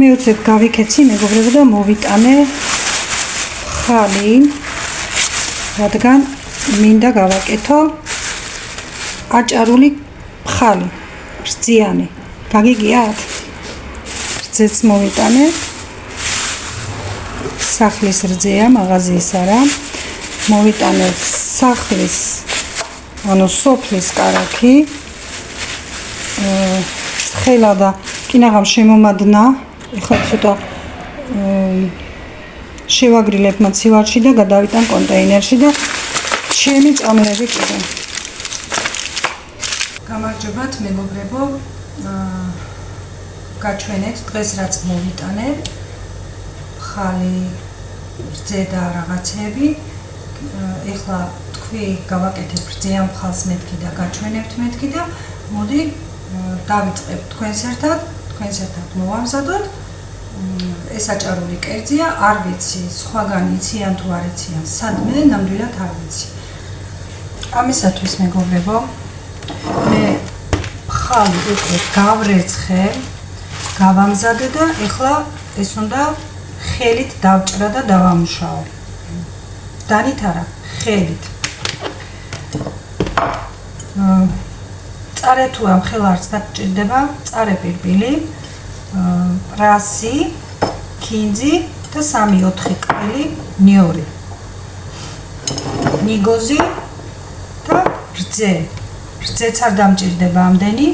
მივუწევ გავიქეცი მეგობრებო და მოვიტანე ხალი, რადგან მინდა გავაკეთო აჭარული ხალი, რძიანი. გაგიგიათ? რძეც მოვიტანე. სახლის რძეა, მაღაზიის არა. მოვიტანე სახლის, ანუ სოფლის კარაქი. ცხელა და კინაღამ შემომადნა. ეხლა ცოტა შევაგრილებ მოცივარში და გადავიტან კონტეინერში და ჩემი წამლები კიდე. გამარჯობათ მეგობრებო, გაჩვენეთ დღეს რაც მოვიტანე ხალი, რძე და რაღაცები. ეხლა თქვი გავაკეთებ რძიან ხალს მეთქი და გაჩვენებთ მეთქი და მოდი დავიწყებთ თქვენს ერთად მოვამზადოთ. ეს აჭარული კერძია, არ ვიცი, სხვაგან იციან თუ არ იციან, სადმე ნამდვილად არ ვიცი. ამისათვის მეგობრებო, მე ხალი უკვე გავრეცხე, გავამზადე და ეხლა ეს უნდა ხელით დავჭრა და დავამუშაო. დანით არა, ხელით. წარე თუ ამ ხელარს დაგჭირდება, წარე პირბილი, რასი, ქინძი და 3-4 კველი ნიორი. ნიგოზი და რძე. რძეც არ დამჭირდება ამდენი,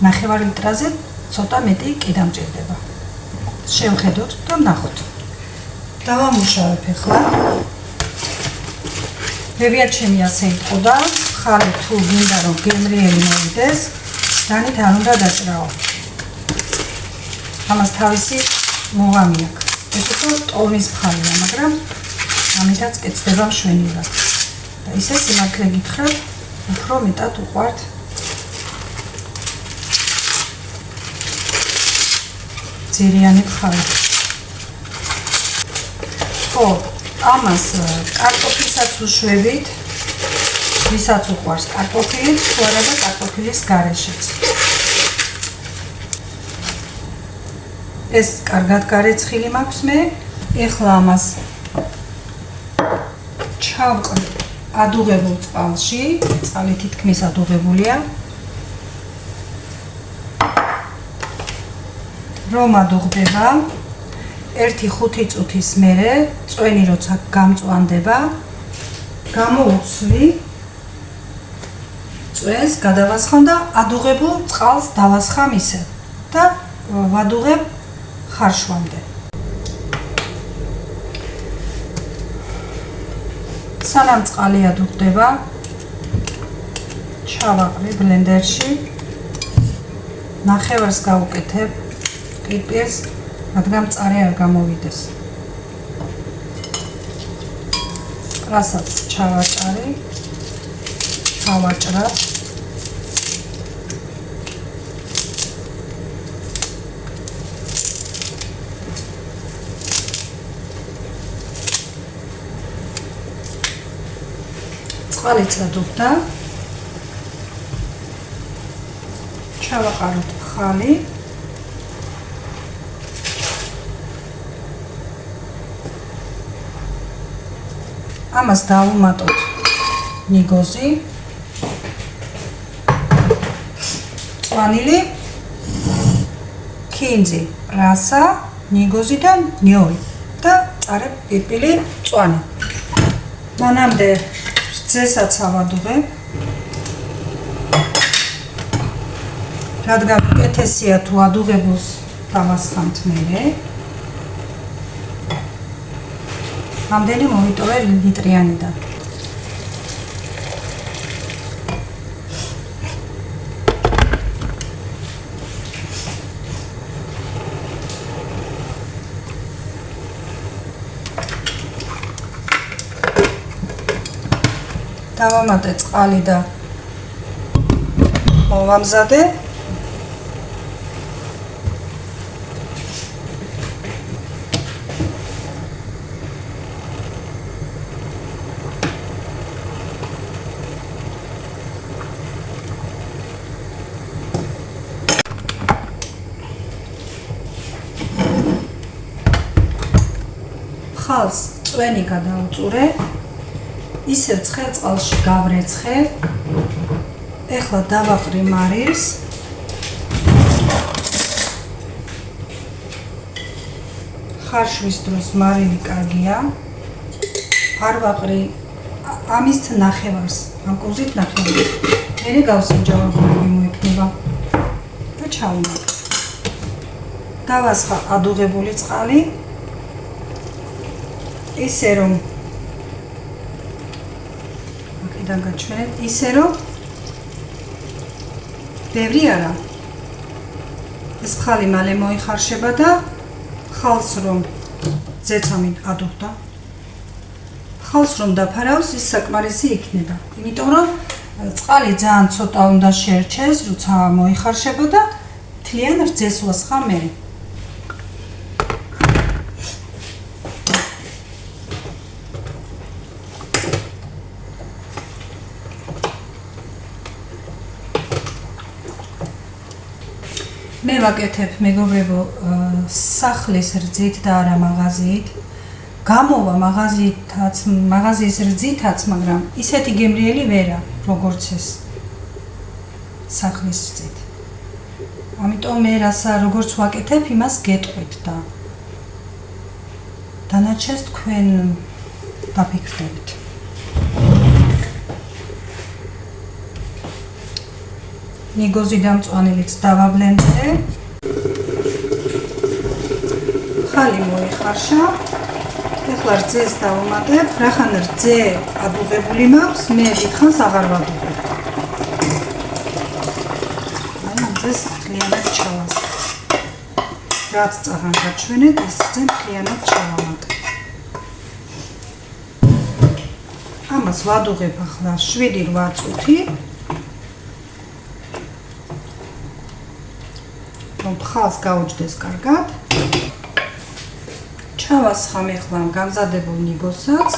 9 ლიტრაზე ცოტა მეტი კი დამჭირდება. შევხედოთ და ვნახოთ. დავამუშავებ ახლა. მევიათ ჩემი ასე იყო და ხალი თუ გინდა რომ გემრიელი მოვიდეს, დანით არ უნდა დაჭრაო. ამას თავისი მუღამი აქვს. ეს უფრო ტოვნის ხალია, მაგრამ ამითაც კეთდება მშვენივრად. და ისე სიმართლე გითხრათ, უფრო მეტად უყვართ ძირიანი ხალი. ხო, ამას კარტოფილსაც უშვებით, ვისაც უყვარს კარტოფილი, თუ არა და კარტოფილის გარეშეც. ეს კარგად გარეცხილი მაქვს მე. ეხლა ამას ჩავყრ ადუღებულ წყალში, წყალი თითქმის ადუღებულია. რომ ადუღდება 1-5 წუთის მერე, წვენი როცა გამწვანდება, გამოვუცვლი წვენს, გადავასხამ და ადუღებულ წყალს დავასხამ ისე და ვადუღებ ხარშვამდე. სანამ წყალი ადუღდება, ჩავაყრი ბლენდერში, ნახევარს გავუკეთებ პირპილს, რადგან მწარე არ გამოვიდეს. რასაც ჩავაჭარი, ავაჭრა. წყალიც ადუღდა. ჩავაყაროთ ხალი. ამას დავუმატოთ ნიგოზი, წვანილი, ქინძი, რასა, ნიგოზი და ნიორი და წარე პირბილი მწვანე. მანამდე რძესაც ავადუღებ, რადგან უკეთესია თუ ადუღებულს დავასხამთ მერე. ამდენი მოვიტოვე ლიტრიანიდან. დავამატე წყალი და მოვამზადე. Წყალს წვენი გადავუწურე. ისევ ცხელ წყალში გავრეცხე. ეხლა დავაყრი მარილს. ხარშვის დროს მარილი კარგია. არ ვაყრი ამის ნახევარს, ამ კუზით ნახევარს. მერე გავსინჯავებული მოიქნება და ჩავიმატე. დავასხა ადუღებული წყალი. ისე რომ აქედან გაჩვენეთ, ისე რომ ბევრი არა. ეს ხალი მალე მოიხარშება და ხალს რომ ზეცამით ადუღდა. ხალს რომ დაფარავს, ის საკმარისი იქნება. იმიტომ რომ წყალი ძალიან ცოტა უნდა შეერჩეს, როცა მოიხარშება და მთლიან რძეს ვასხა მე. მე ვაკეთებ მეგობრებო სახლის რძით და არა მაღაზიით. გამოვა მაღაზიის რძითაც, მაგრამ ისეთი გემრიელი ვერა, როგორც ეს სახლის რძით. ამიტომ მე როგორც ვაკეთებ, იმას გეტყვით და დანარჩენს თქვენ დაფიქრდებით. ნიგოზი და მწვანილიც დავაბლენდე. ხალი მოიხარშა. ეხლა რძეს დავუმატებ, რახან რძე ადუღებული მაქვს, მე დიდხანს აღარ ვადუღებ. აი რძეს მთლიანად ჩავას. რაც წაღან გაჩვენეთ, ის რძე მთლიანად ჩავამატებ. ამას ვადუღებ ახლა 7-8 წუთი. რომ ხალს გაუჯდეს კარგად. ჩავასხამ ეხლა გამზადებულ ნიგოსაც.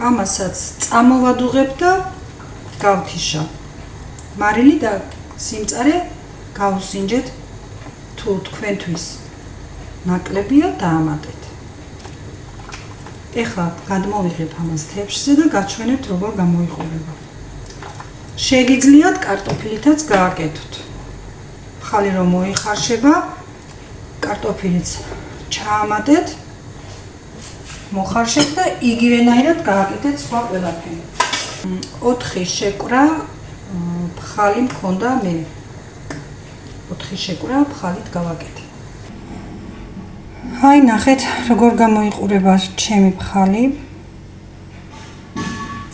ამასაც წამოვადუღებ და გავთიშა. მარილი და სიმწარე გავუსინჯეთ თუ თქვენთვის ნაკლებია დაამატეთ. ეხლა გადმოვიღებ ამას თეფშზე და გაჩვენებთ როგორ გამოიყურება. შეგიძლიათ კარტოფილითაც გააკეთოთ. ხალი რომ მოიხარშება, კარტოფილიც ჩაამატეთ, მოხარშეთ და იგივენაირად გააკეთეთ სხვა ყველაფერი. 4 შეკვრა ფხალი მქონდა მე. 4 შეკვრა ფხალით გავაკეთე. აი ნახეთ როგორ გამოიყურება ჩემი ფხალი.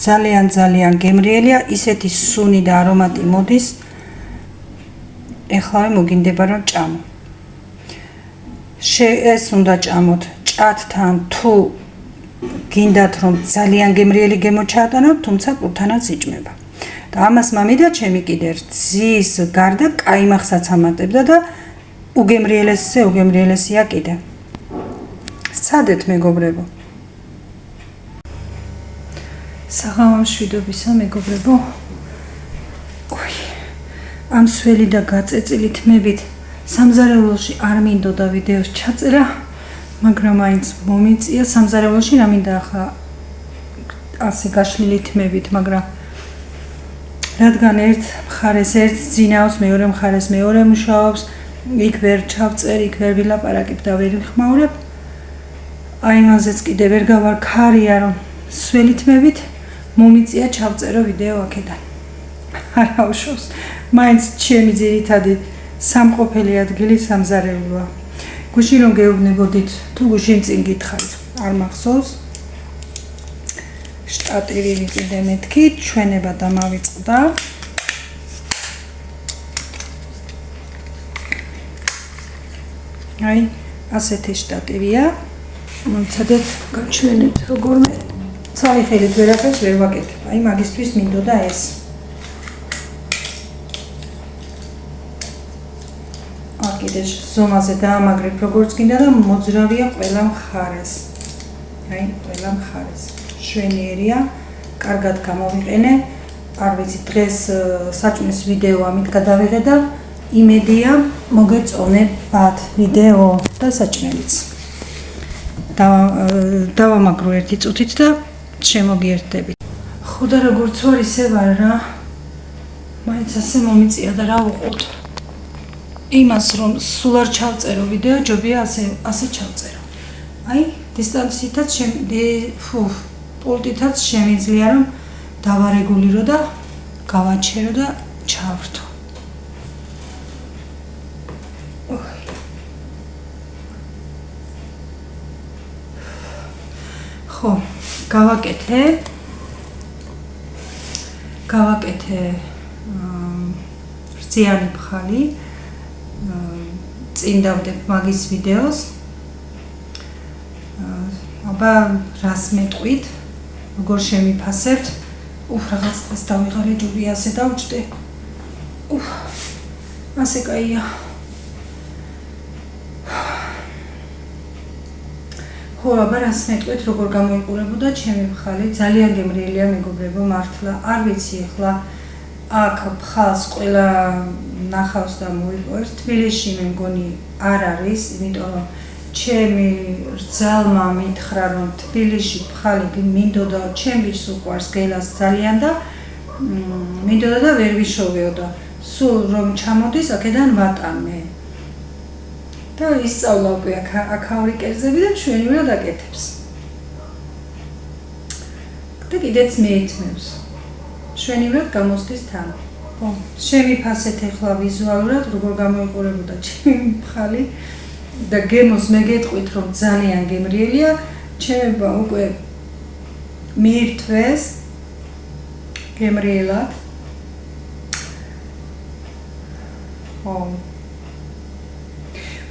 ძალიან გემრიელია, ისეთი სუნი და არომატი მოდის. ეხლა მოგინდება რომ ჭამო. ეს უნდა ჭამოთ ჭადთან თუ გინდათ რომ ძალიან გემრიელი გემოჩაატანოთ, თუმცა კურთანაც იჭმება. და ამას მამიდა ჩემი კიდე რძის გარდა კაიმახსაც ამატებდა და უგემრიელესია კიდე. სცადეთ მეგობრებო. საღამო მშვიდობისა მეგობრებო. ამ სველი და გაწეწილი თმებით სამზარეულოში არ მინდოდა ვიდეოს ჩაწერა, მაგრამ მაინც მომიწია სამზარეულოში რა მინდა ახლა ასე გაშლილი თმებით, მაგრამ რადგან ერთ მხარეს ერთ ძინავს, მეორე მხარეს მეორე მუშაობს, იქ ვერ ჩავწერ, იქ ვერ ვილაპარაკებ და ვერ ვიხმაურებ. აი მაზეც კიდე ვერ გავარქარია რომ სველი თმებით მომიწია ჩავწერო ვიდეო აქედან. არა უშავს, მაინც ჩემი ძირითადი სამყოფელი ადგილი სამზარეულოა. გუშინ რომ გეუბნებოდით, თუ გუშინ წინ გითხარით, არ მახსოვს. შტატივი ვიყიდე მეთქი, ჩვენება დამავიწყდა. აი, ასეთი შტატივია. მოცადეთ გაჩვენებთ როგორმე ცალი ხელით ვერაფერს ვერ ვაკეთებ. აი, მაგისთვის მინდოდა ეს. კიდე ზომაზე დაამაგრებ როგორც გინდა და მოძრავია ყველა მხარეს. აი, ყველა მხარეს. შვენიერია, კარგად გამოვიყენე. არ ვიცი, დღეს საჭმლის ვიდეო ამით გადავიღე და იმედია მოგეწონებათ ვიდეო და საჭმელიც. დავამაგრო ერთი წუთით და შემოგიერთდებით. ხო და როგორც ვარ ისე ვარ რა. მაინც ასე მომიწია და რა ვუყოთ. იმას რომ სულ არ ჩავწერო ვიდეო, ჯობია ასე ჩავწერო. აი, დისტანციითაც პულტითაც შემიძლია რომ დავარეგულირო და გავაჩერო და ჩავრთო. ხო, გავაკეთე რძიანი ფხალი. წინ დავდებ მაგის ვიდეოს. აბა რას მეტყვით? როგორ შემიფასებთ? რაღაც დღეს დავიღალე ჯობია ასე დავჭდე. ასე კაია. ხო, აბა რას მეტყვით, როგორ გამოიყურებოდა ჩემი ფხალი? ძალიან გემრიელია მეგობრებო, მართლა. არ ვიცი ახლა აქ ფხალს ყველა ნახავს და მოიპოვებს. თბილისში მე მგონი არ არის, იმიტომ რომ ჩემი რძალმა მითხრა რომ თბილისში ფხალი მინდოდა, ჩემს უყვარს გელას ძალიან და მინდოდა და ვერ ვიშოვეოდა. სულ რომ ჩამოდის აქედან ვატანე. და ისწავლა უკვე აქაური კერძები და ჩვენივრად აკეთებს. და კიდეც მეითმევს. ჩვენივრად გამოსდის თან. ხო, შემიფასეთ ახლა ვიზუალურად როგორ გამოიყურებოდა ჩემი ფხალი და გემოს მე გეტყვით რომ ძალიან გემრიელია, ჩემება უკვე მიირთვეს გემრიელად. ხო,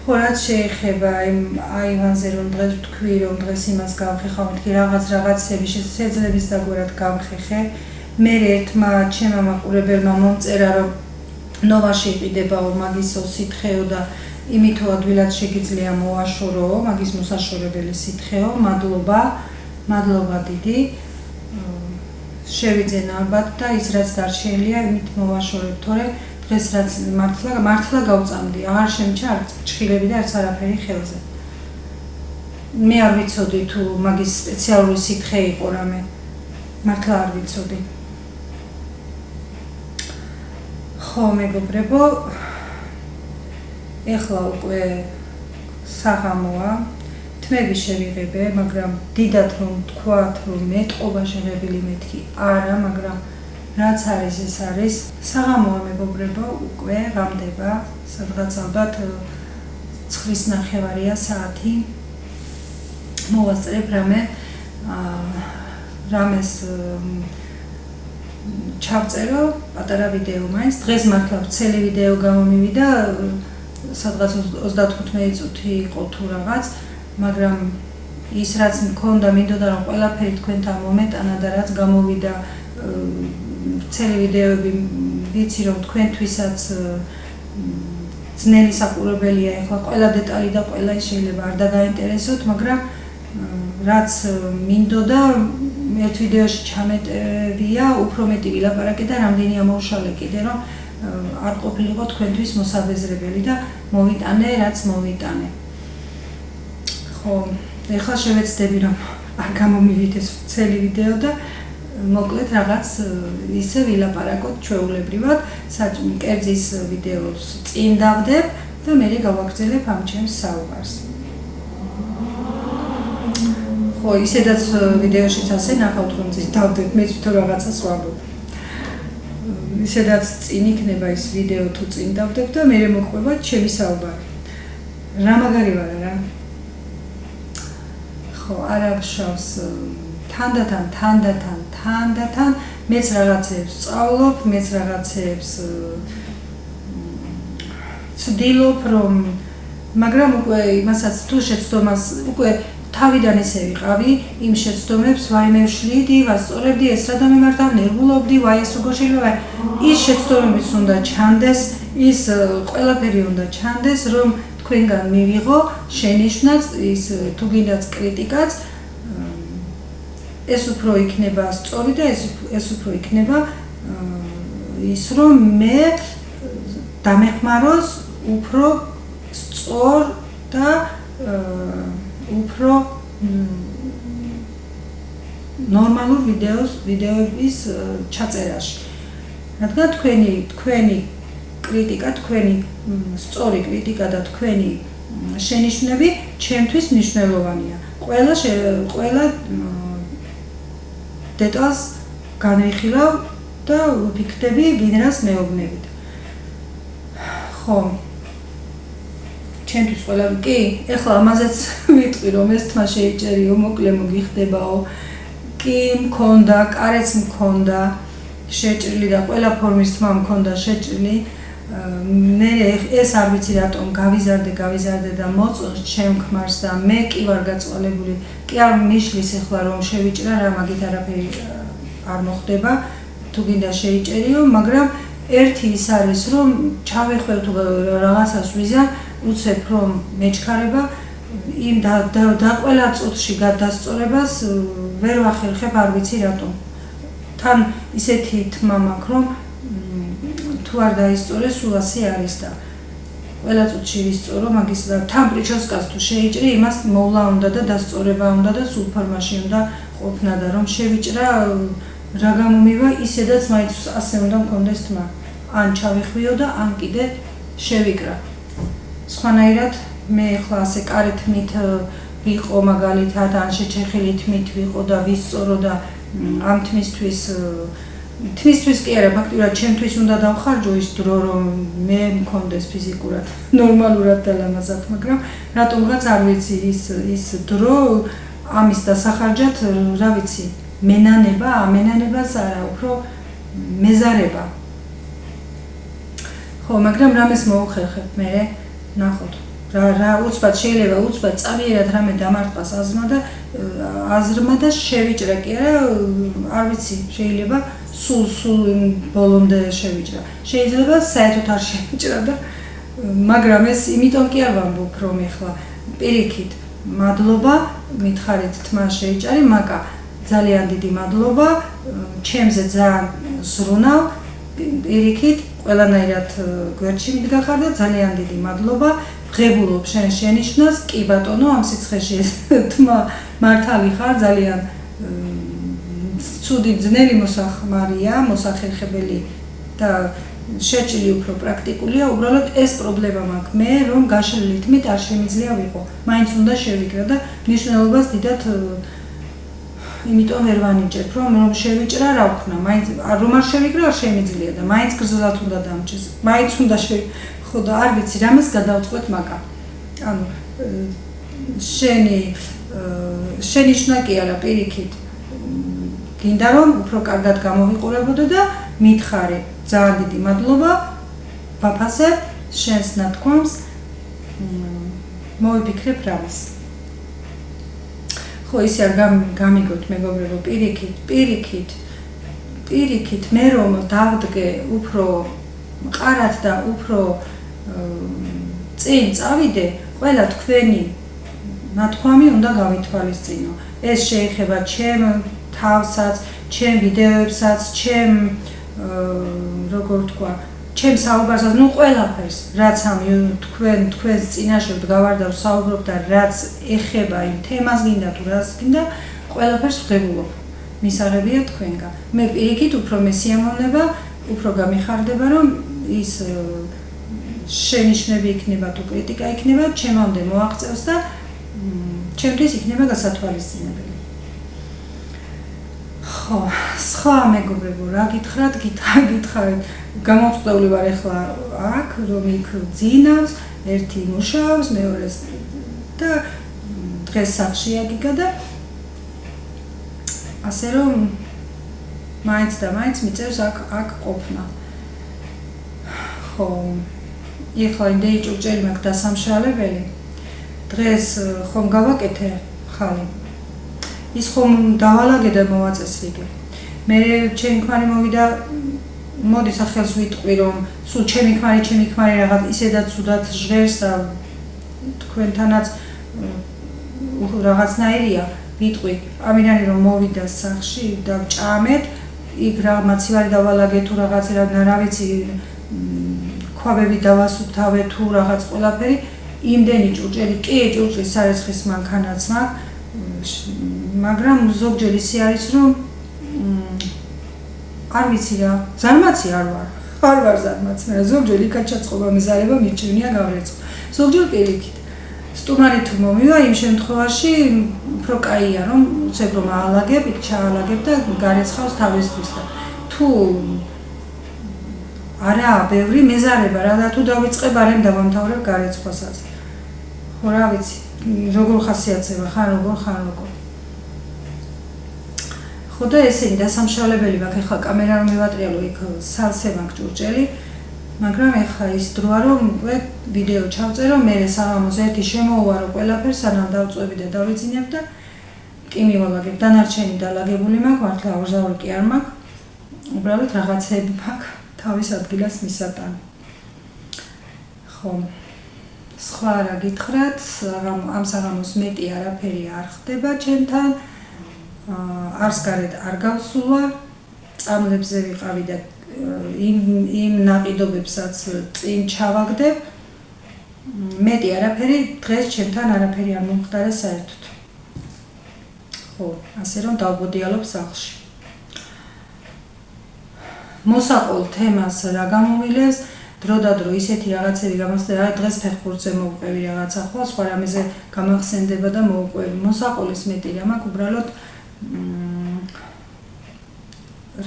რაც შეეხება იმ აივანზე რომ დღეს ვთქვი რომ დღეს იმას გავხეხავ, მეთქი რაღაცები შეძლების დაგვერად გავხეხე. მე ერთმა ჩემმა მაყურებელმა მომწერა რომ ნოვაში იყიდებაო მაგისო სითხეო და იმითო ადვილად შეგიძლია მოაშორო, მაგის მოსაშორებელი სითხეო, მადლობა დიდი. შევიძენ ალბათ და ის რაც დარჩენილია, იმით მოვაშორებ, თორე დღეს რაც მართლა გავწამდი, აღარ შემჩა არც ჭხილები და არც არაფერი ხელზე. მე არ ვიცოდი თუ მაგის სპეციალური სითხე იყო რამე. მართლა არ ვიცოდი. ხო, მეგობრებო, ეხლა უკვე საღამოა, თმები შევიღებე, მაგრამ დიდად რომ თქვათ, რომ მეტყობა შეღებილი მეთქი არა, მაგრამ რაც არის ეს არის. საღამოა მეგობრებო, უკვე ღამდება, სადღაც ალბათ 9:30 საათი. მოვასწრებ რამეს ჩავწერო პატარა ვიდეო მაინც. დღეს მართლა ვრცელი ვიდეო გამომივიდა, სადღაც 35 წუთი იყო თუ რაღაც, მაგრამ ის რაც მქონდა, მინდოდა რომ ყველაფერი თქვენთან მომეტანა და რაც გამოვიდა ვრცელი ვიდეოები, ვიცი რომ თქვენთვისაც ძნელი საყურებელია, ეხლა ყველა დეტალი და ყველა ის შეიძლება არ დაგაინტერესოთ, მაგრამ რაც მინდოდა ერთ ვიდეოში ჩამეტევია, უფრო მეტი ვილაპარაკე და რამდენი ამოვშალე კიდე, რომ არ ყოფილიყო თქვენთვის მოსაბეზრებელი და მოვიტანე, რაც მოვიტანე. ხო, ეხლა შევეცდები, რომ არ გამომივიდეს ვრცელი ვიდეო და მოკლედ რაღაც ისე ვილაპარაკოთ ჩვეულებრივად, საჭმლის კერძის ვიდეოს წინ დავდებ და მე გავაგრძელებ ამ ჩემს საუბარს. ხო, ისედაც ვიდეოშიც ასე ნახავთ რომ წინ დავდებ, მე თვითონ რაღაცას ვამბობ. ისედაც წინ იქნება ის ვიდეო თუ წინ დავდებ და მე მოყვება ჩემი საუბარი. რა მაგარი ვარ რა. ხო, არა ვშავს თანდათან მეც რაღაცებს სწავლობ, მეც რაღაცებს ვცდილობ რომ, მაგრამ უკვე იმასაც თუ შეცდომას უკვე თავიდან ესე ვიყავი, იმ შეცდომებს ვაიმე ვშლიდი, ვასწორებდი, ეს რა დამემართა, ნერვულობდი, ვაი ეს როგორ შეიძლება, ის შეცდომებიც უნდა ჩანდეს, ის ყველაფერი უნდა ჩანდეს, რომ თქვენგან მივიღო შენიშვნაც, ის თუ გინდაც კრიტიკაც, ეს უფრო იქნება სწორი და ეს უფრო იქნება ის რომ მე დამეხმაროს უფრო სწორ და უფრო ნორმალურ ვიდეოების ჩაწერაში. რადგან თქვენი კრიტიკა, თქვენი სწორი კრიტიკა და თქვენი შენიშვნები ჩემთვის მნიშვნელოვანია. ყველა დეტალს განვიხილავ და ვფიქრდები ვინ რას მეუბნებით. ხო. ჩემთვის ყველა კი, ეხლა ამაზეც ვიტყვი რომ ეს თმა შეიჭერიო, მოკლე მოგიხდებაო. კი მქონდა, კარეც მქონდა შეჭრილი და ყველა ფორმის თმა მქონდა შეჭრილი. მე ეს არ ვიცი რატომ გავიზარდე და მოწონს ჩემ ქმარს და მე კი ვარ გაწვალებული. კი არ მიშლის ეხლა რომ შევიჭრა რა მაგით არაფერი არ მოხდება. თუ გინდა შეიჭერიო, მაგრამ ერთი ის არის რომ ჩავეხვევ თუ რაღაცას ვიზარ, უცებ რომ მეჩქარება იმ და ყველა წუთში გადასწორებას ვერ ვახერხებ, არ ვიცი რატომ. თან ისეთი თმა მაქვს რომ თუ არ დაისწორე, სულ ასე არის და ყველა წუთში ვისწორო მაგის და თან პრიჩოსკას თუ შეიჭრი, იმას მოვლა უნდა და დასწორება უნდა და სულ ფორმაში უნდა ყოფნა და რომ შევიჭრა რა გამომივა, ისედაც მაინც ასე უნდა მქონდეს თმა. ან ჩავიხვიო და ან კიდე შევიკრა. სხვანაირად მე ახლა ასე კარი თმით ვიყო მაგალითად, ან შეჩეხილი თმით ვიყო და ვისწორო და ამ თმისთვის კი არა, ფაქტიურად ჩემთვის უნდა დავხარჯო ის დრო, რომ მე მქონდეს ფიზიკურად ნორმალურად დალამაზად, მაგრამ რატომღაც არ ვიცი ის დრო ამის დასახარჯად, რა ვიცი, მენანებას არა, უფრო მეზარება. ხო, მაგრამ რამეს მოუხერხებ მე, ნახოთ. რა უცბად შეიძლება უცბად წავიერად რამე დამარტყას აზრმა და შევიჭრა კი არა, არ ვიცი, შეიძლება სულ ბოლომდე შევიჭრა. შეიძლება საერთოდ არ შევიჭრა და მაგრამ ეს იმიტომ კი არ ვამბობ, რომ ეხლა პირიქით მადლობა, მითხარით თმა შეიჭარი, მაკა ძალიან დიდი მადლობა, ჩემზე ძალიან ზრუნავ, პირიქით ყველანაირად გვერდში მიდგახარ და ძალიან დიდი მადლობა. ღებულობ შენ შენიშვნას, კი ბატონო, ამ სიცხეში თმა მართალი ხარ, ძალიან ცუდი ძნელი მოსახმარია, მოსახერხებელი და შეჭრილი უფრო პრაქტიკულია, უბრალოდ ეს პრობლემა მაქვს მე, რომ გაშლილი თმით არ შემიძლია ვიყო. მაინც უნდა შევიკრა და მნიშვნელობას დიდად იმიტომ ვერ ვანიჭებ, რომ შევიჭრა, რა ვქნა, მაინც რომ არ შევიკრა არ შემიძლია და მაინც გრძელად უნდა დამჭეს. მაინც უნდა ხო და არ ვიცი, რამეს გადავწყვეტ მაკა. ანუ შენიშვნა კი არა, პირიქით. გინდა რომ უფრო კარგად გამოვიყურებოდე და მითხარი. ძალიან დიდი მადლობა. ვაფასებ შენს ნათქვამს. მოვიფიქრებ რამეს. ხო, ისე არ გამიგოთ მეგობრებო, პირიქით მე რომ დავდგე უფრო მყარად და უფრო წინ წავიდე, ყველა თქვენი ნათქვამი უნდა გავითვალისწინო. ეს შეეხება ჩემ თავსაც, ჩემ ვიდეოებსაც, ჩემ როგორ თქვა, ჩემ საუბარსაც, ნუ ყველაფერს, რაც ამ თქვენს წინაშე ვდგავარ და ვსაუბრობ და რაც ეხება იმ თემას გინდა თუ რას გინდა, ყველაფერს ვღებულობ. მისაღებია თქვენგან. მე პირიქით უფრო მესიამოვნება, უფრო გამიხარდება, რომ ის შენიშვნები იქნება თუ კრიტიკა იქნება, ჩემამდე მოაღწევს და ჩემთვის იქნება გასათვალისწინებელი. ხო, სხვა მეგობრებო, რა გითხრათ, გითხარით. გამოვწყდეული ვარ ახლა აქ, რომ იქ ძინავს, ერთი მუშაობს, მეორე და დღეს სახლშია გიგა და ასე რომ მაინც და მაინც მიწევს აქ ყოფნა. ხო, ეხლა იმდენი ჭურჭელი მაქვს დასამშრალებელი. დღეს ხომ გავაკეთე ხალი. ის ხომ დავალაგე და მოვაწესრიგე. მე ჩემი ქმარი მოვიდა მოდის ახალს ვიტყვი რომ სულ ჩემი ქმარი რაღაც ისედაც უდად ჟღერს და თქვენთანაც რაღაცნაირია ვიტყვი ამირანი რომ მოვიდა სახში და ჭამეთ იქ რა მაცივარი დავალაგე თუ რაღაც რა ვიცი ქვაბები დავასუფთავე თუ რაღაც ყველაფერი იმდენი ჭურჭელი კი ჭურჭლის სარესხის მანქანაც მაქვს მაგრამ ზოგჯერ ისე არის რომ არ ვიცი რა ზარმაცი არ ვარ ზარმაცი მაგრამ ზოგჯერ იქაც ჩაწყობა მეზარება მიჩვენია გავრეცხო ზოგჯერ პირიქით სტუმარი თუ მომივა იმ შემთხვევაში უფრო კაია რომ უცებ რომ აალაგებ იქ ჩაალაგებ და გარეცხავს თავისთვის და თუ არაა ბევრი მეზარება რა და თუ დავიწყებ არემ დავამთავრებ გარეცხვასაც ხო რა ვიცი როგორ ხასიათდება ხან როგორ ხო და ესენი დასამშალებელი მაქვს ეხლა კამერა რომ მივატრიალო იქ სალსე მაქვს ჭურჭელი მაგრამ ეხლა ის დროა რომ უკვე ვიდეო ჩავწერო მე საღამოს ერთი შემოუვარო ყველაფერს სანამ დავწვევი და დავიძინებ და კი მივალაგებ დანარჩენი დალაგებული მაქვს მართლა ორზაური კი არ მაქვს უბრალოდ რაღაცები მაქვს თავის ადგილას მისატანი ხო სხვა რა გითხრათ ამ საღამოს მეტი არაფერი არ ხდება ჩემთან არს გარეთ არ გავსულა წამლებზე ვიყავი და იმ ნაყიდობებსაც წინ ჩავაგდებ მეტი არაფერი დღეს ჩემთან არაფერი არ მომხდარა საერთოდ ხო ასე რომ დავბოდიალობ სახლში მოსაყოლ თემას რა გამომილეს დრო და დრო ისეთი რაღაცები გამოსდება დღეს ფეხბურთზე მოვყვევი რაღაცა ხო სხვა რამეზე გამახსენდება და მოვყვევი მოსაყოლის მეტი რა მაქვს უბრალოდ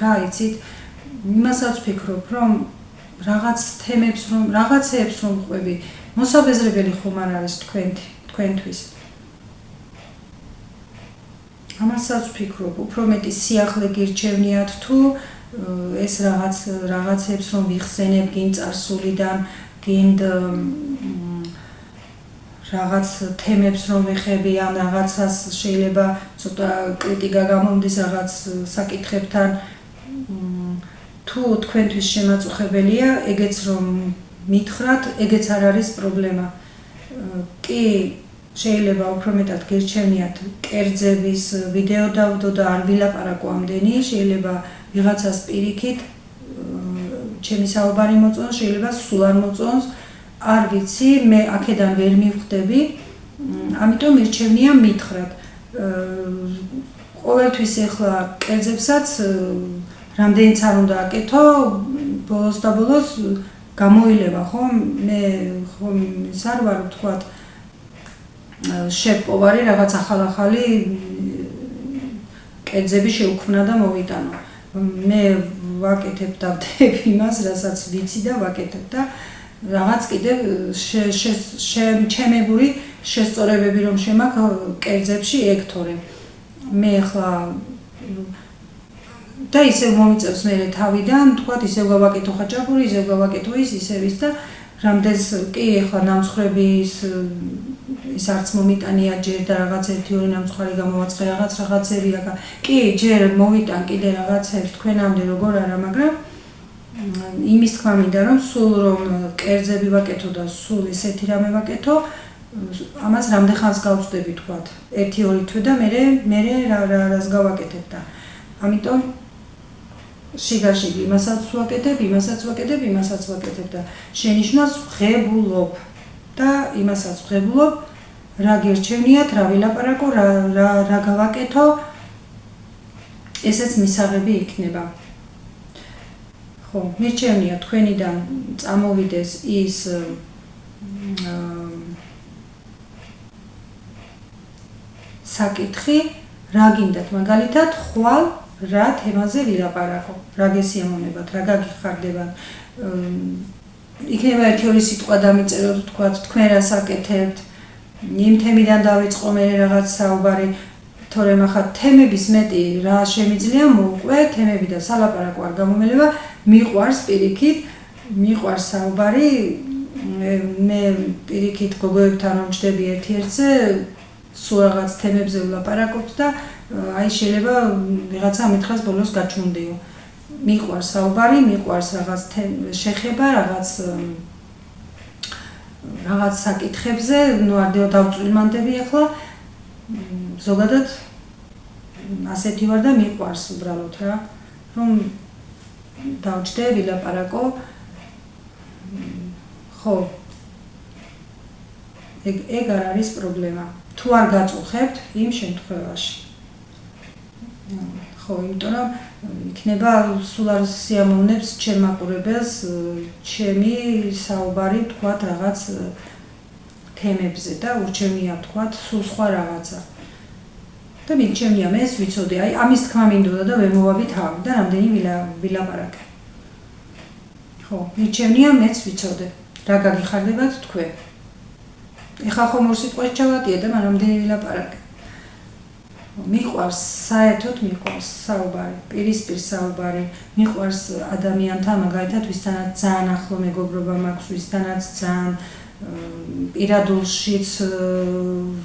რა იცით იმასაც ვფიქრობ რომ რაღაც თემებს რომ რაღაცეებს რომ ყვები მოსაბეზრებელი ხომ არ არის თქვენთვის ამასაც ვფიქრობ უფრო მეტი სიახლე გირჩევნიათ თუ ეს რაღაცებს რომ ვიხსენებ გინ წარსულიდან გინდ რაღაც თემებს რომ ვეხები ან რაღაცას შეიძლება ცოტა კრიტიკა გამომდის რაღაც საკითხებთან თუ თქვენთვის შემაწუხებელია ეგეც რომ მითხრათ ეგეც არ არის პრობლემა კი შეიძლება უფრო მეტად გერჩენიათ კერძების ვიდეო დავდო და არ ვილაპარაკო ამდენი შეიძლება ვიღაცას პირიქით ჩემი საუბარი მოწონს შეიძლება სულ არ მოწონს არ ვიცი მე აქედან ვერ მივხვდები ამიტომ მირჩევნია მითხრათ ყოველთვის ახლა კერძებსაც რამდენიც არ უნდა აკეთო ბოლოს და ბოლოს გამოილება ხო მე ხომ ის არ ვარ ვთქვათ შეპოვარი რაღაც ახალი კერძები შეუქმნა და მოვიტანო მე ვაკეთებ და ვდებ იმას რასაც ვიცი და ვაკეთებ და რაღაც კიდევ შემჩემებული შესწორებები რომ შემაქვს კერძებში ექტორე მე ახლა და ისევ მომიწევს მე თავიდან თქვათ ისევ გავაკეთო ხაჭაპური ისევ გავაკეთო ისევ ის და რამდენს კი ახლა ნამცხრების ის არც მომიტანია ჯერ და რაღაც 1-2 ნამცხვარი გამოვაცხე რაღაცები აკა კი ჯერ მოვიტან კიდე რაღაცებს თქვენამდე როგორ არა მაგრამ იმის თქმა მინდა რომ სულ რომ კერძები ვაკეთო და სულ ისეთი რამე ვაკეთო ამას რამდენ ხანს გავწდები თქვათ 1-2 თვე და მე რას გავაკეთებ და ამიტომ შიგაში იმასაც ვაკეთებ და შენიშნავს ვღებულობ და იმასაც ვღებულობ რა გერჩენიათ რა ვილაპარაკო რა გავაკეთო ესეც მისაღები იქნება ხო მირჩევნია თქვენიდან წამოვიდეს ის საკითხი რა გინდათ მაგალითად ხვალ რა თემაზე ვილაპარაკო რა გესიამოვნებათ რა გაგიხარდებათ იქნება 1-2 სიტყვა დამიწეროთ თქვათ თქვენ რას აკეთებთ იმ თემიდან დავიწყო მე რაღაც საუბარი თორემ ახლა თემების მეტი რა შემიძლია მოვყვე თემები და სალაპარაკო არ გამომელება მიყვარს პირიქით მიყვარს საუბარი მე პირიქით გოგოებთან რომ ჩდები ერთ-ერთზე სულ რაღაც თემებზე ვლაპარაკობთ და აი შეიძლება ვიღაცა მითხრას ბოლოს გაჩვენდიო მიყვარს საუბარი, მიყვარს რაღაც შეხება, რაღაც საკითხებზე, ნუ არ დავწვიმანდები ახლა. ზოგადად ასეთი ვარ და მიყვარს უბრალოდ რა, რომ დავჭდე, ვილაპარაკო. ხო. ეგ არ არის პრობლემა. თუ არ გაწუხებთ იმ შემთხვევაში. ხო, იმიტომ რომ იქნება სულ არ სიამოვნებს ჩემ მაყურებელს ჩემი საუბარი თქვათ რაღაც თემებზე და ურჩევნია თქვათ სულ სხვა რაღაცა. და მიჩემია მე ეს ვიცოდე, აი ამის თქმა მინდოდა და ვერ მოვაბი თავი და რამდენი ვილაპარაკე. ხო, მიჩემია მეც ვიცოდე, რა გაგიხარდებათ თქვენ. ეხლა ხომ ორ სიტყვას ჩავატიე და რამდენი ვილაპარაკე. მიყვარს საერთოდ მიყვარს საუბარი, პირისპირ საუბარი, მიყვარს ადამიანთან, მაგალითად ვისთანაც ძალიან ახლო მეგობრობა მაქვს, ვისთანაც ძალიან პირადულშიც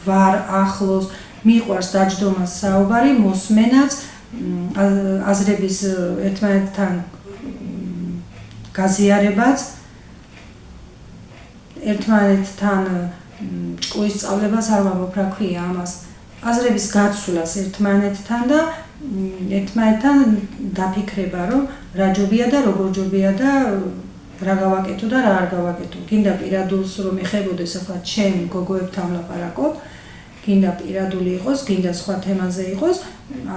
ვარ ახლოს, მიყვარს დაჯდომა საუბარი, მოსმენაც, აზრების ერთმანეთთან გაზიარებაც, ერთმანეთთან ჭკუის სწავლებას არ ვამბობ, რა ქვია ამას. აზრების გაცვლას ერთმანეთთან და ერთმანეთთან დაფიქრება, რომ რა ჯობია და როგორ ჯობია და რა გავაკეთო და რა არ გავაკეთო. გინდა პირადულს რომ ეხებოდეს ახლა ჩემ გოგოებთან ვლაპარაკობ, გინდა პირადული იყოს, გინდა სხვა თემაზე იყოს,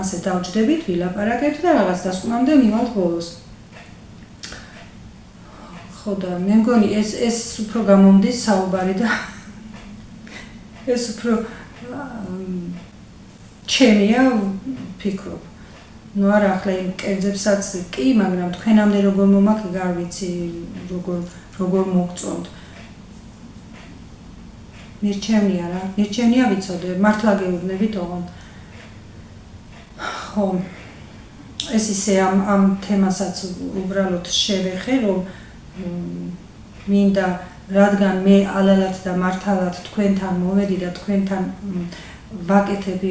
ასე დავჯდებით, ვილაპარაკებთ და რაღაც დასკვნამდე მივალთ ბოლოს. ხო და მე მგონი ეს უფრო გამომდის საუბარი და ეს უფრო ჩემია ვფიქრობ. ნუ არა ახლა იმ კერძებსაც კი, მაგრამ თქვენამდე როგორ მომაქვს, არ ვიცი, როგორ მოგწონთ. მირჩევნია რა, მირჩევნია ვიცოდე, მართლა გეუბნებით ოღონდ. ხო, ეს ისე ამ თემასაც უბრალოდ შევეხე, რომ მინდა რადგან მე ალალად და მართალად თქვენთან მოვედი და თქვენთან ვაკეთები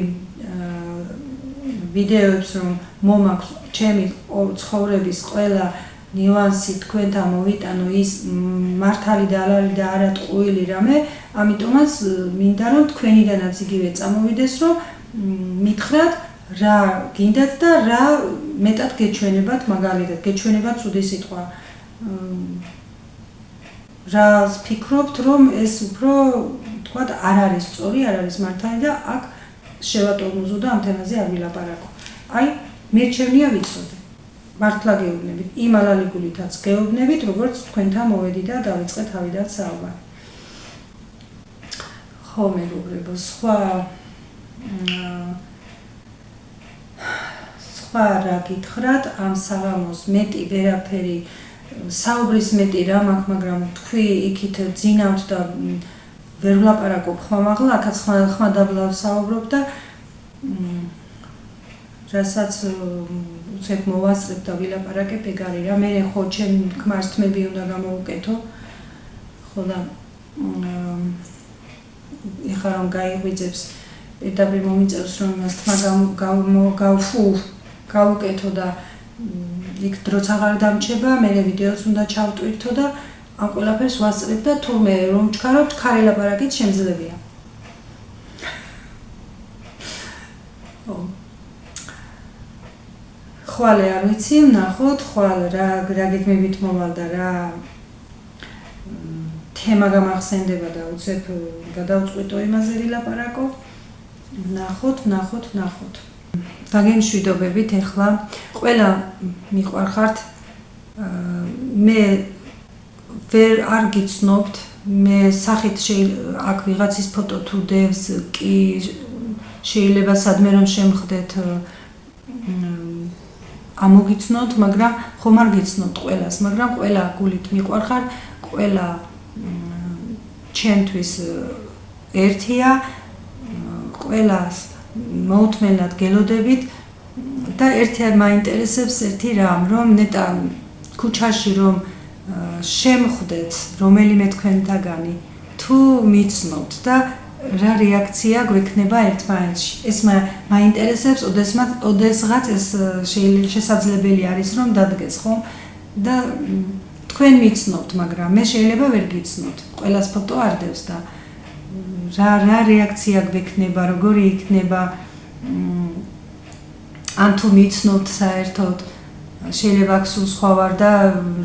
ვიდეოებს, რომ მომაქვს ჩემი ცხოვრების ყველა ნიუანსი თქვენთან მოვიტანო, ის მართალი და ალალი და არა ტყუილი რამე, ამიტომაც მინდა რომ თქვენიდანაც იგივე წამოვიდეს, რომ მითხრათ რა გინდათ და რა მეტად გეჩვენებათ, მაგალითად გეჩვენებათ ცუდი სიტყვა. რა ვფიქრობთ, რომ ეს უფრო თქვათ არ არის სწორი, არ არის მართალი და აქ შევატოვნუზო და ამ თემაზე არ ვილაპარაკო. აი, მერჩევნია ვიცოდე. მართლა გეუბნებით, იმ ალალი გულითაც გეუბნებით, როგორც თქვენთან მოვედი და დავიწყე თავიდან საუბარი. ხო, მეგობრებო, სხვა რა გითხრათ, ამ საღამოს მეტი ვერაფერი საუბრის მეტი რა მაქვს, მაგრამ თქვი იქით ძინავთ და ვერ ვლაპარაკობ ხმამაღლა, აქაც ხმა დაბლა ვსაუბრობ და რასაც უცებ მოვასწრებ და ვილაპარაკებ, ეგ არის რა. მე ხო ჩემ ქმარს თმები უნდა გამოვუკეთო. ხო და ეხლა რომ გაიღვიძებს, პირდაპირ მომიწევს რომ იმას თმა გავუკეთო და იქ დროც აღარ დამჩება, მე ვიდეოც უნდა ჩავტვირთო და ამ ყველაფერს ვასწრებ და თურმე რომ ჩქარავ, ჩქარე ლაპარაკით შემძლებია. ხო. ხვალე არ ვიცი, ნახოთ, ხვალ რა გეგმებით მოვალ და რა თემა გამახსენდება და უცებ გადავწყვიტო იმაზე ვილაპარაკო. ნახოთ. დაგემშვიდობებით ეხლა ყველა მიყვარხართ, მე ვერ არ გიცნობთ, მე სახით აქ ვიღაცის ფოტო თუ დევს კი შეიძლება სადმე რომ შემხდეთ ამოგიცნოთ, მაგრამ ხომ არ გიცნობთ ყველას, მაგრამ ყველა გულით მიყვარხარ, ყველა ჩემთვის ერთია, ყველას მოუთმენად გელოდებით და ერთად მაინტერესებს ერთი რამ, რომ ნეტა ქუჩაში რომ შემხვდეთ რომელიმე თქვენთაგანი, თუ მიცნობთ და რა რეაქცია გვექნება ერთმანეთში. ეს მაინტერესებს, ოდესღაც ეს შესაძლებელი არის რომ დადგეს, ხო? და თქვენ მიცნობთ, მაგრამ მე შეიძლება ვერ გიცნობთ. ყველას ფოტო არ დევს და რა რეაქცია გვექნება, როგორი იქნება ან თუ მიცნობთ საერთოდ შეიძლება აქ სულ სხვა ვარ და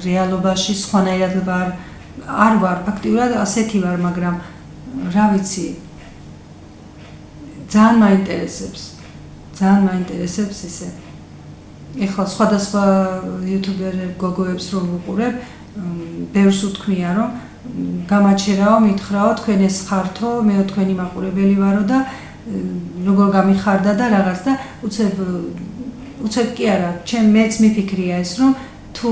რეალობაში სხვანაირად არ ვარ, ფაქტიურად ასეთი ვარ, მაგრამ რა ვიცი, ძალიან მაინტერესებს ისე. ეხლა სხვადასხვა იუთუბერ გოგოებს რომ ვუყურებ, ბევრს უთქმია რომ გამაჩერაო, მითხრაო, თქვენ ეს ხართო, მეო თქვენი მაყურებელი ვარო და როგორ გამიხარდა და რაღაც და უცებ კი არა, მეც მიფიქრია ეს რომ თუ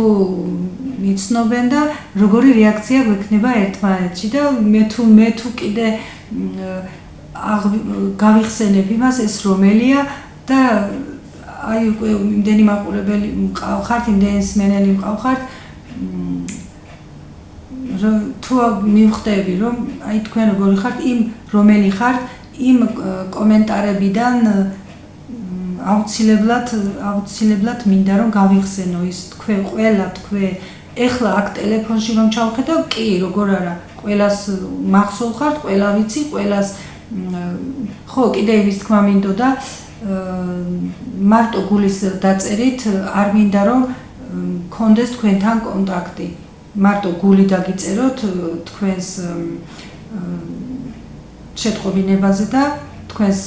მიცნობენ და როგორი რეაქცია გვექნება ერთმანეთში და მე თუ კიდე გავიხსენებ იმას ეს რომელია და აი უკვე იმდენი მაყურებელი მყავხართ, იმდენი მსმენელი მყავხართ თუ მივხვდები რომ აი თქვენ როგორი ხართ, რომელი ხართ, იმ კომენტარებიდან აუცილებლად მინდა რომ გავიხსენო ის თქვენ ყველა ეხლა აქ ტელეფონში რომ ჩავხედავ, კი, როგორ არა, ყველას მახსოვ ხართ, ყველა ვიცი, ყველას ხო, კიდე იმის თქმა მინდოდა მარტო გულის დაწერით არ მინდა რომ მქონდეს თქვენთან კონტაქტი. მარტო გული დაგიწეროთ თქვენს შეტყობინებაზე და თქვენს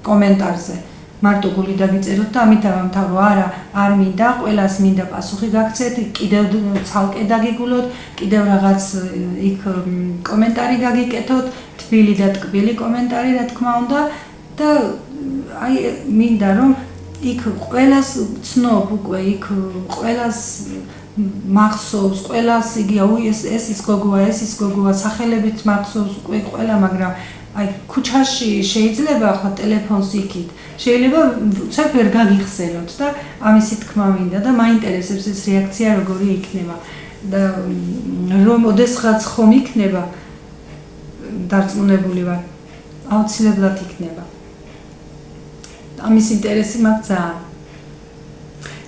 კომენტარზე. მარტო გული დაგიწეროთ და ამით დავამთავრო, არა, არ მინდა, ყველას მინდა პასუხი გაგცეთ, კიდევ ცალკე დაგიგულოთ, კიდევ რაღაც იქ კომენტარი გაგიკეთოთ, თბილი და ტკბილი კომენტარი, რა თქმა უნდა და აი მინდა რომ იქ ყველას ცნობ უკვე, იქ ყველას მახსოვს, ყველას იგი ეს ის გოგოა, სახელებით მახსოვს უკვე ყველა, მაგრამ აი ქუჩაში შეიძლება ახლა ტელეფონს იქით, შეიძლება უცებ ვერ გაგიხსენოთ და ამისი თქმა მინდა და მაინტერესებს ეს რეაქცია როგორი იქნება და რომ ოდესღაც ხომ იქნება დარწმუნებული ვარ, აუცილებლად იქნება. ამის ინტერესი მაქვს ძალიან.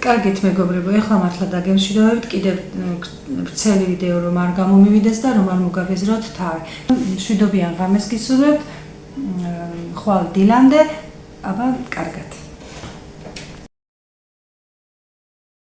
კარგით მეგობრებო, ეხლა მართლა დაგემშვიდობებით, კიდევ ვრცელი ვიდეო რომ არ გამომივიდეს და რომ არ მოგაგეზროთ თავი. მშვიდობიან ღამეს გისურვებთ, ხვალ დილამდე, აბა კარგად.